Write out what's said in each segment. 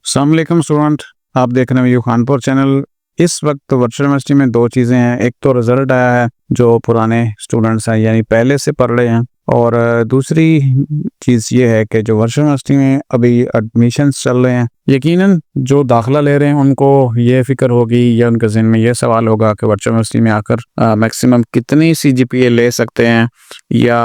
अस्सलाम वालेकुम स्टूडेंट, आप देख रहे हैं व्यू खानपुर चैनल। इस वक्त वर्चुअल यूनिवर्सिटी में दो चीज़ें हैं। एक तो रिज़ल्ट आया है जो पुराने स्टूडेंट्स हैं यानी पहले से पढ़ रहे हैं, और दूसरी चीज़ ये है कि जो वर्चुअल यूनिवर्सिटी में अभी एडमिशन्स चल रहे हैं, यकीनन जो दाखिला ले रहे हैं उनको ये फ़िक्र होगी या उनके ज़हन में ये सवाल होगा कि वर्चुअल यूनिवर्सिटी में आकर मैक्सिमम कितनी CGPA ले सकते हैं या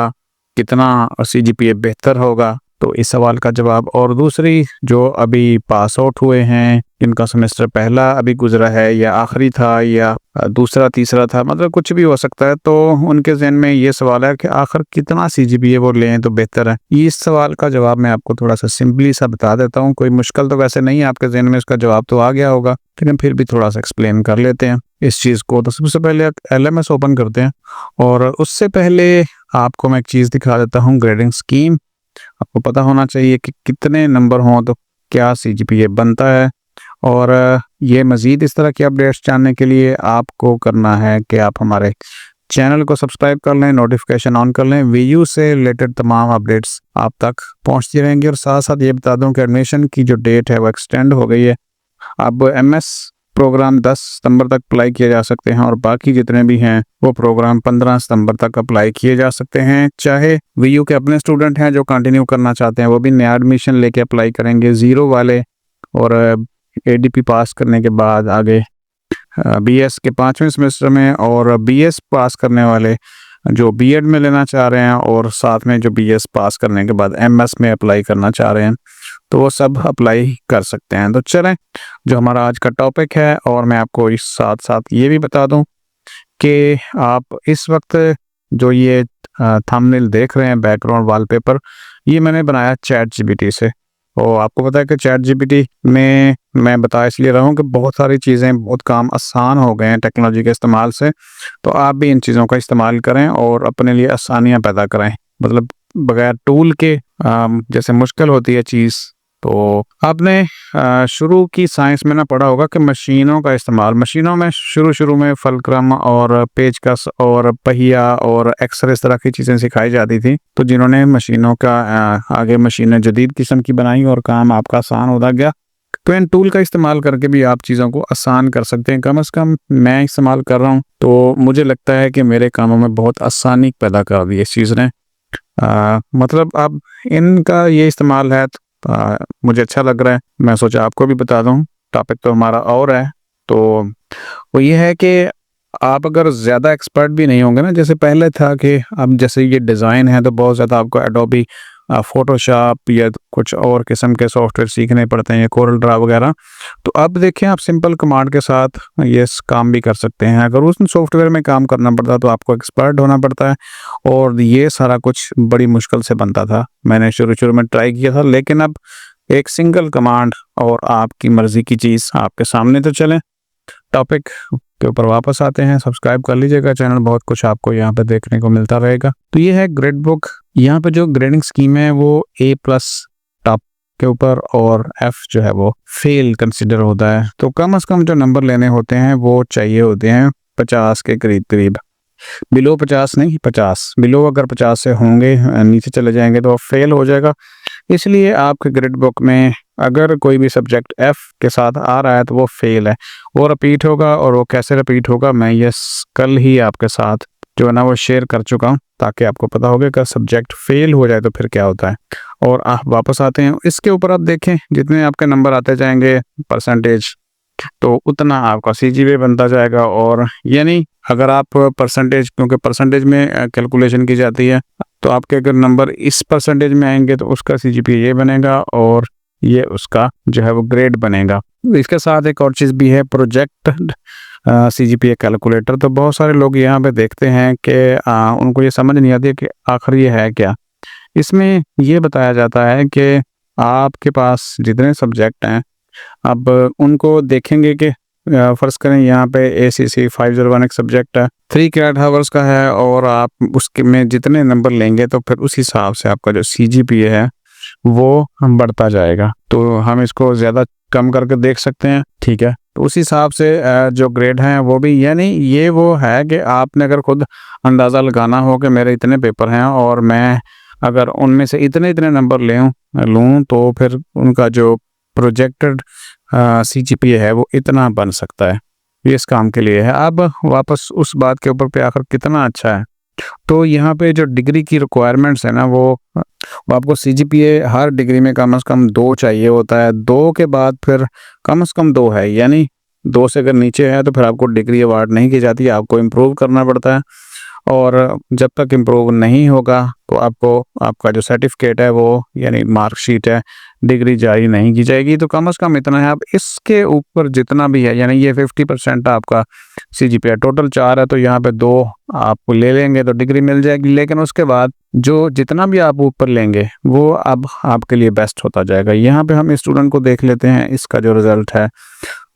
कितना CGPA बेहतर होगा। तो इस सवाल का जवाब, और दूसरी जो अभी पास आउट हुए हैं, जिनका सेमेस्टर पहला अभी गुजरा है या आखिरी था या दूसरा तीसरा था, मतलब कुछ भी हो सकता है, तो उनके जहन में ये सवाल है कि आखिर कितना CGPA वो लें तो बेहतर है। इस सवाल का जवाब मैं आपको थोड़ा सा सिंपली सा बता देता हूँ। कोई मुश्किल तो वैसे नहीं है, आपके जहन में इसका जवाब तो आ गया होगा, लेकिन फिर भी थोड़ा सा एक्सप्लेन कर लेते हैं इस चीज़ को। तो सबसे पहले LMS ओपन करते हैं, और उससे पहले आपको मैं एक चीज़ दिखा देता हूँ, ग्रेडिंग स्कीम। आपको पता होना चाहिए कि कितने नंबर हों तो क्या CGPA बनता है। और ये मज़ीद इस तरह की अपडेट्स जानने के लिए आपको करना है कि आप हमारे चैनल को सब्सक्राइब कर लें, नोटिफिकेशन ऑन कर लें। VU से रिलेटेड तमाम अपडेट्स आप तक पहुंचती रहेंगी। और साथ साथ ये बता दूं कि एडमिशन की जो डेट है वो एक्सटेंड हो गई है। अब MS प्रोग्राम 10 सितंबर तक अप्लाई किए जा सकते हैं, और बाकी जितने भी हैं वो प्रोग्राम 15 सितंबर तक अप्लाई किए जा सकते हैं। चाहे VU के अपने स्टूडेंट हैं जो कंटिन्यू करना चाहते हैं, वो भी नया एडमिशन लेके अप्लाई करेंगे, ज़ीरो वाले, और ADP पास करने के बाद आगे BS के 5वें सेमेस्टर में, और BS पास करने वाले जो B.Ed में लेना चाह रहे हैं, और साथ में जो BS पास करने के बाद MS में अप्लाई करना चाह रहे हैं, तो वो सब अप्लाई कर सकते हैं। तो चलें, जो हमारा आज का टॉपिक है, और मैं आपको इस साथ साथ ये भी बता दूं कि आप इस वक्त जो ये थंबनेल देख रहे हैं, बैकग्राउंड वॉलपेपर, ये मैंने बनाया ChatGPT से। और आपको पता है कि ChatGPT में मैं बता इसलिए रहा हूँ कि बहुत सारी चीज़ें, बहुत काम आसान हो गए हैं टेक्नोलॉजी के इस्तेमाल से। तो आप भी इन चीज़ों का इस्तेमाल करें और अपने लिए आसानियाँ पैदा करें। मतलब बगैर टूल के जैसे मुश्किल होती है चीज़। तो आपने शुरू की साइंस में ना पढ़ा होगा कि मशीनों का इस्तेमाल, मशीनों में शुरू में फलक्रम और पेचकस और पहिया और एक्सरे, इस तरह की चीज़ें सिखाई जाती थी। तो जिन्होंने मशीनों का आगे मशीनें जदीद किस्म की बनाई और काम आपका आसान होता गया, तो इन टूल का इस्तेमाल करके भी आप चीज़ों को आसान कर सकते हैं। कम से कम मैं इस्तेमाल कर रहा हूँ, तो मुझे लगता है कि मेरे कामों में बहुत आसानी पैदा कर दी इस चीज़ ने। मतलब अब इनका ये इस्तेमाल है, मुझे अच्छा लग रहा है, मैं सोचा आपको भी बता दूं। टॉपिक तो हमारा और है, तो वो ये है कि आप अगर ज़्यादा एक्सपर्ट भी नहीं होंगे ना, जैसे पहले था कि अब जैसे ये डिज़ाइन है तो बहुत ज़्यादा आपको एडोबी फोटोशॉप या कुछ और किस्म के सॉफ्टवेयर सीखने पड़ते हैं, या कोरल ड्रा वगैरह। तो अब देखें, आप सिंपल कमांड के साथ ये काम भी कर सकते हैं। अगर उस सॉफ्टवेयर में काम करना पड़ता तो आपको एक्सपर्ट होना पड़ता है, और ये सारा कुछ बड़ी मुश्किल से बनता था। मैंने शुरू में ट्राई किया था, लेकिन अब एक सिंगल कमांड और आपकी मर्ज़ी की चीज़ आपके सामने। तो चलें, टॉपिक के ऊपर वापस आते हैं। सब्सक्राइब कर लीजिएगा चैनल, बहुत कुछ आपको यहाँ पे देखने को मिलता रहेगा। तो ये है ग्रेड बुक। यहाँ पे जो ग्रेडिंग स्कीम है वो A+ टॉप के ऊपर, और F जो है वो फेल कंसिडर होता है। तो कम से कम जो नंबर लेने होते हैं वो चाहिए होते हैं 50 के करीब। बिलो 50 नहीं, 50 बिलो अगर 50 से होंगे, नीचे चले जाएंगे तो फेल हो जाएगा। इसलिए आपके ग्रेड बुक में अगर कोई भी सब्जेक्ट F के साथ आ रहा है तो वो फेल है, वो रिपीट होगा। और वो कैसे रिपीट होगा, मैं ये कल ही आपके साथ जो है ना वो शेयर कर चुका हूँ, ताकि आपको पता होगा कि सब्जेक्ट फेल हो जाए तो फिर क्या होता है। और आप वापस आते हैं इसके ऊपर, आप देखें जितने आपके नंबर आते जाएंगे परसेंटेज, तो उतना आपका CGPA बनता जाएगा। और यानी अगर आप परसेंटेज, क्योंकि परसेंटेज में कैलकुलेशन की जाती है, तो आपके अगर नंबर इस परसेंटेज में आएंगे तो उसका CGPA ये बनेगा, और ये उसका जो है वो ग्रेड बनेगा। इसके साथ एक और चीज़ भी है, प्रोजेक्टेड CGPA कैलकुलेटर। तो बहुत सारे लोग यहाँ पे देखते हैं कि उनको ये समझ नहीं आती कि आखिर ये है क्या। इसमें ये बताया जाता है कि आपके पास जितने सब्जेक्ट हैं, अब उनको देखेंगे कि फ़र्ज़ करें यहाँ पे ACC 501 एक सब्जेक्ट है, 3 क्रेडिट हावर्स का है, और आप उसके में जितने नंबर लेंगे तो फिर उस हिसाब से आपका जो CGPA है वो बढ़ता जाएगा। तो हम इसको ज़्यादा कम करके देख सकते हैं, ठीक है। तो उस हिसाब से जो ग्रेड हैं वो भी, यानी ये वो है कि आपने अगर खुद अंदाज़ा लगाना हो कि मेरे इतने पेपर हैं और मैं अगर उनमें से इतने नंबर लूँ, तो फिर उनका जो प्रोजेक्टेड CGPA है वो इतना बन सकता है, ये इस काम के लिए है। अब वापस उस बात के ऊपर पे आकर कितना अच्छा है, तो यहाँ पे जो डिग्री की रिक्वायरमेंट्स है ना वो आपको CGPA हर डिग्री में कम से कम 2 चाहिए होता है, 2 के बाद फिर कम से कम 2 है, यानी 2 से अगर नीचे है तो फिर आपको डिग्री अवार्ड नहीं की जाती, आपको इम्प्रूव करना पड़ता है। और जब तक इम्प्रूव नहीं होगा तो आपको आपका जो सर्टिफिकेट है वो यानी मार्कशीट है, डिग्री जारी नहीं की जाएगी। तो कम से कम इतना है। अब इसके ऊपर जितना भी है, यानी ये 50% आपका CGPA, टोटल 4 है तो यहाँ पे 2 आप ले लेंगे तो डिग्री मिल जाएगी। लेकिन उसके बाद जो जितना भी आप ऊपर लेंगे वो अब आपके लिए बेस्ट होता जाएगा। यहाँ पे हम स्टूडेंट को देख लेते हैं इसका जो रिजल्ट है।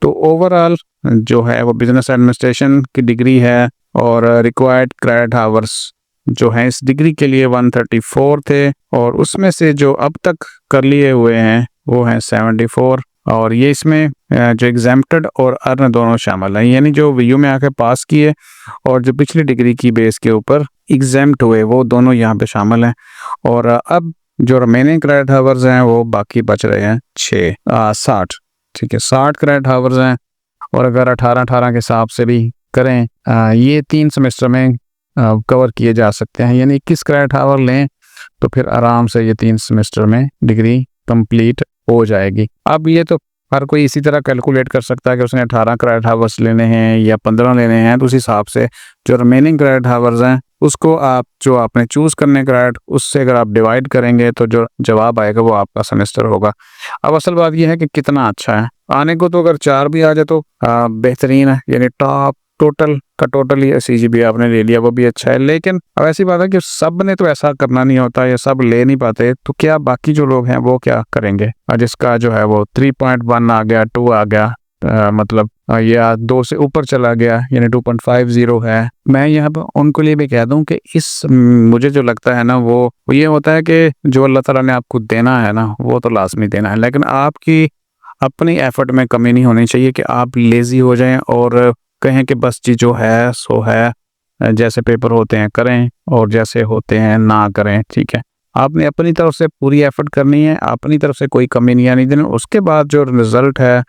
तो ओवरऑल जो है वो बिजनेस एडमिनिस्ट्रेशन की डिग्री है और रिक्वायर्ड क्रेडिट आवर्स जो है इस डिग्री के लिए 134 थे, और उसमें से जो अब तक कर लिए हुए हैं वो हैं 74। और ये इसमें जो एग्जेम्प्टेड और अर्न दोनों शामिल हैं, यानी जो VU में आके पास किए और जो पिछली डिग्री की बेस के ऊपर एग्जेम्प्ट हुए वो दोनों यहाँ पे शामिल हैं। और अब जो रिमेनिंग क्रेडिट आवर्स हैं वो बाकी बच रहे हैं 60, ठीक है, 60 क्रेडिट आवर्स हैं। और अगर 18 के हिसाब से भी करें ये 3 सेमेस्टर में कवर किए जा सकते हैं, यानी 21 क्रेडिट आवर लें तो फिर आराम से ये 3 सेमेस्टर में डिग्री कंप्लीट हो जाएगी। अब ये तो हर कोई इसी तरह कैलकुलेट कर सकता है कि उसने 18 क्रेडिट आवर्स लेने हैं या 15 लेने हैं, तो उस हिसाब से जो रिमेनिंग क्रेडिट आवर्स हैं उसको आप जो आपने चूज़ करने क्रेडिट उससे अगर आप डिवाइड करेंगे तो जो जवाब आएगा वो आपका सेमेस्टर होगा। अब असल बात यह है कि कितना अच्छा है आने को, तो अगर 4 भी आ जाए तो बेहतरीन है, यानी टॉप टोटल का टोटल ही CGPA आपने ले लिया वो भी अच्छा है। लेकिन अब ऐसी बात है कि सब ने तो ऐसा करना नहीं होता या सब ले नहीं पाते, तो क्या बाकी जो लोग हैं वो क्या करेंगे, जिसका जो है वो 3.1 आ गया, 2 आ गया, मतलब या 2 से ऊपर चला गया यानी 2.50 है। मैं यहाँ पर उनको लिए भी कह दूं कि इस मुझे जो लगता है ना वो ये होता है कि जो अल्लाह ताला ने आपको देना है ना वो तो लाजमी देना है, लेकिन आपकी अपनी एफर्ट में कमी नहीं होनी चाहिए कि आप लेज़ी हो जाएं और कहें कि बस जी जो है सो है, जैसे पेपर होते हैं करें और जैसे होते हैं ना करें। ठीक है, आपने अपनी तरफ से पूरी एफर्ट करनी है, अपनी तरफ से कोई कमी नहीं आनी देनी। उसके बाद जो रिजल्ट है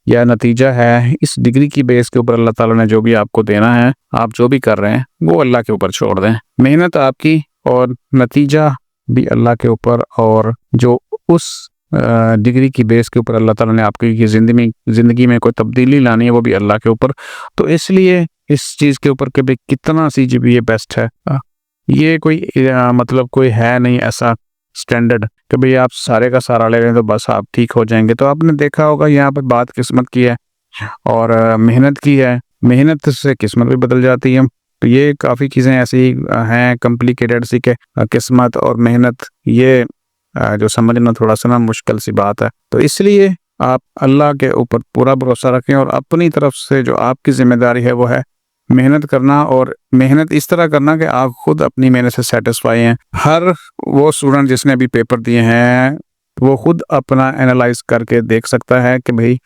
या नतीजा है इस डिग्री की बेस के ऊपर अल्लाह ताला ने जो भी आपको देना है, आप जो भी कर रहे हैं वो अल्लाह के ऊपर छोड़ दें। मेहनत आपकी और नतीजा भी अल्लाह के ऊपर, और जो उस डिग्री की बेस के ऊपर अल्लाह ताला ने आपकी ज़िंदगी में कोई तब्दीली लानी है वो भी अल्लाह के ऊपर। तो इसलिए इस चीज़ के ऊपर कि भाई कितना CGPA बेस्ट है, ये कोई मतलब कोई है नहीं ऐसा स्टैंडर्ड कि भाई आप सारे का सारा ले लें तो बस आप ठीक हो जाएंगे। तो आपने देखा होगा यहाँ पर बात किस्मत की है और मेहनत की है, मेहनत से किस्मत भी बदल जाती है। तो ये काफ़ी चीज़ें ऐसी हैं कॉम्प्लिकेटेड सी के किस्मत और मेहनत ये जो समझना थोड़ा सा ना मुश्किल सी बात है। तो इसलिए आप अल्लाह के ऊपर पूरा भरोसा रखें और अपनी तरफ से जो आपकी जिम्मेदारी है वो है मेहनत करना, और मेहनत इस तरह करना कि आप खुद अपनी मेहनत से सेटिस्फाई हैं। हर वो स्टूडेंट जिसने अभी पेपर दिए हैं वो खुद अपना एनालाइज करके देख सकता है कि भाई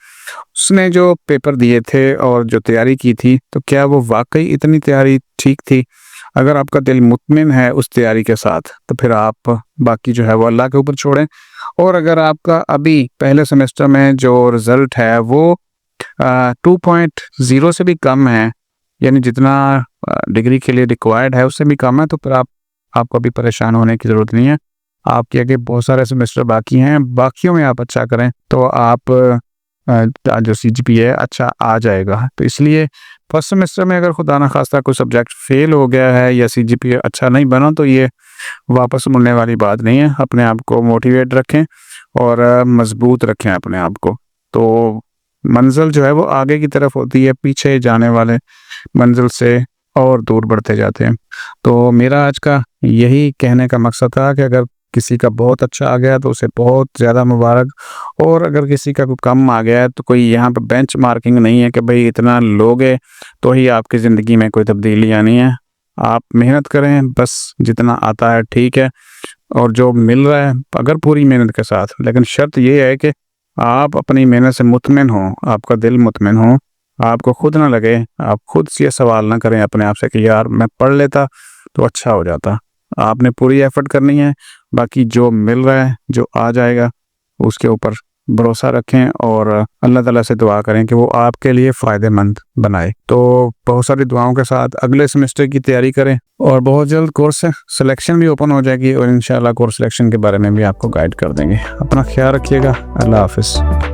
उसने जो पेपर दिए थे और जो तैयारी की थी तो क्या वो वाकई इतनी तैयारी ठीक थी। अगर आपका दिल मुतमिन है उस तैयारी के साथ तो फिर आप बाकी जो है वो अल्लाह के ऊपर छोड़ें। और अगर आपका अभी पहले सेमेस्टर में जो रिज़ल्ट है वो 2.0 से भी कम है, यानी जितना डिग्री के लिए रिक्वायर्ड है उससे भी कम है, तो फिर आपको अभी परेशान होने की ज़रूरत नहीं है। आपके आगे बहुत सारे सेमेस्टर बाकी हैं, बाकियों में आप अच्छा करें तो आप जो CGPA है अच्छा आ जाएगा। तो इसलिए फर्स्ट सेमेस्टर में अगर खुदा ना खास्ता कोई सब्जेक्ट फेल हो गया है या CGPA अच्छा नहीं बना तो ये वापस मुड़ने वाली बात नहीं है। अपने आप को मोटिवेट रखें और मजबूत रखें अपने आप को, तो मंजिल जो है वो आगे की तरफ होती है, पीछे जाने वाले मंजिल से और दूर बढ़ते जाते हैं। तो मेरा आज का यही कहने का मकसद था कि अगर किसी का बहुत अच्छा आ गया तो उसे बहुत ज़्यादा मुबारक, और अगर किसी का कोई कम आ गया है तो कोई यहाँ पे बेंच मार्किंग नहीं है कि भाई इतना लोगे तो ही आपकी ज़िंदगी में कोई तब्दीली आनी है। आप मेहनत करें, बस जितना आता है ठीक है, और जो मिल रहा है अगर पूरी मेहनत के साथ, लेकिन शर्त ये है कि आप अपनी मेहनत से मुतमिन हो, आपका दिल मुतमिन हो, आपको खुद ना लगे, आप खुद से ये सवाल ना करें अपने आप से कि यार मैं पढ़ लेता तो अच्छा हो जाता। आपने पूरी एफर्ट करनी है, बाकी जो मिल रहा है जो आ जाएगा उसके ऊपर भरोसा रखें और अल्लाह ताला से दुआ करें कि वो आपके लिए फ़ायदेमंद बनाए। तो बहुत सारी दुआओं के साथ अगले सेमेस्टर की तैयारी करें और बहुत जल्द कोर्स सिलेक्शन भी ओपन हो जाएगी और इंशाल्लाह कोर्स सिलेक्शन के बारे में भी आपको गाइड कर देंगे। अपना ख्याल रखिएगा। अल्लाह हाफ़िज़।